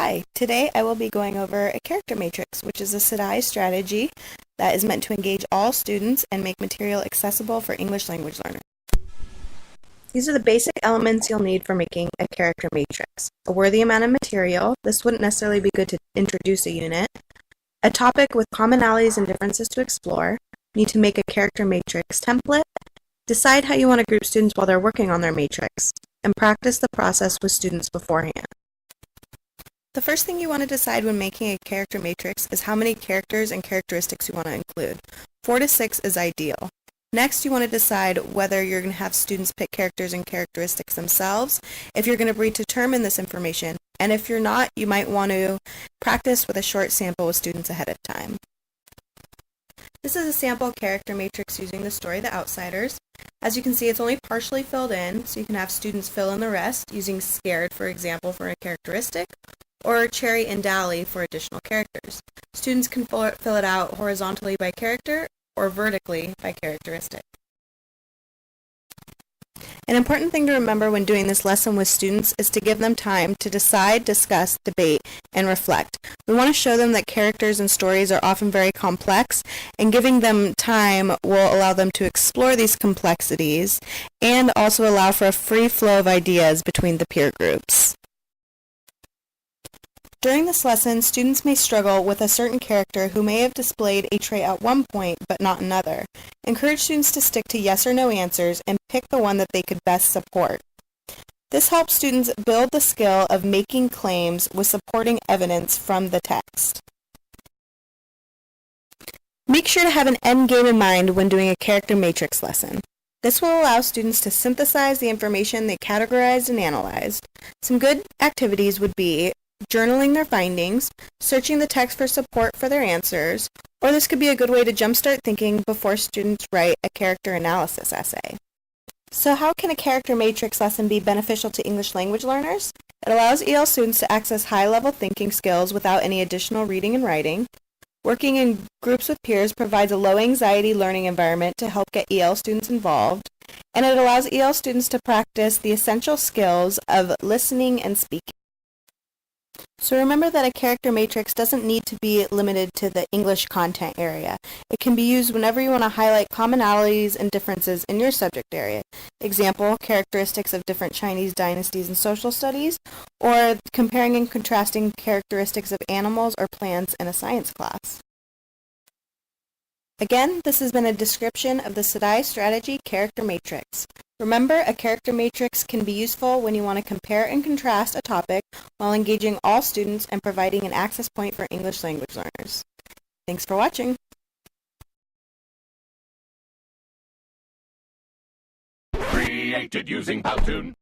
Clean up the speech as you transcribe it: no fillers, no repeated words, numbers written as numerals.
Hi, today I will be going over a character matrix, which is a SDAIE strategy that is meant to engage all students and make material accessible for English language learners. These are the basic elements you'll need for making a character matrix. A worthy amount of material, this wouldn't necessarily be good to introduce a unit. A topic with commonalities and differences to explore. You need to make a character matrix template. Decide how you want to group students while they're working on their matrix, and practice the process with students beforehand. The first thing you want to decide when making a character matrix is how many characters and characteristics you want to include. 4 to 6 is ideal. Next, you want to decide whether you're going to have students pick characters and characteristics themselves, if you're going to predetermine this information, and if you're not, you might want to practice with a short sample with students ahead of time. This is a sample character matrix using the story The Outsiders. As you can see, it's only partially filled in, so you can have students fill in the rest using scared, for example, for a characteristic, or cherry and dally for additional characters. Students can fill it out horizontally by character or vertically by characteristic. An important thing to remember when doing this lesson with students is to give them time to decide, discuss, debate, and reflect. We want to show them that characters and stories are often very complex, and giving them time will allow them to explore these complexities and also allow for a free flow of ideas between the peer groups. During this lesson, students may struggle with a certain character who may have displayed a trait at one point but not another. Encourage students to stick to yes or no answers and pick the one that they could best support. This helps students build the skill of making claims with supporting evidence from the text. Make sure to have an end game in mind when doing a character matrix lesson. This will allow students to synthesize the information they categorized and analyzed. Some good activities would be journaling their findings, searching the text for support for their answers, or this could be a good way to jumpstart thinking before students write a character analysis essay. So how can a character matrix lesson be beneficial to English language learners? It allows EL students to access high-level thinking skills without any additional reading and writing. Working in groups with peers provides a low-anxiety learning environment to help get EL students involved, and it allows EL students to practice the essential skills of listening and speaking. So remember that a character matrix doesn't need to be limited to the English content area. It can be used whenever you want to highlight commonalities and differences in your subject area. Example, characteristics of different Chinese dynasties in social studies, or comparing and contrasting characteristics of animals or plants in a science class. Again, this has been a description of the SDAIE strategy character matrix. Remember, a character matrix can be useful when you want to compare and contrast a topic while engaging all students and providing an access point for English language learners. Thanks for watching. Created using Powtoon.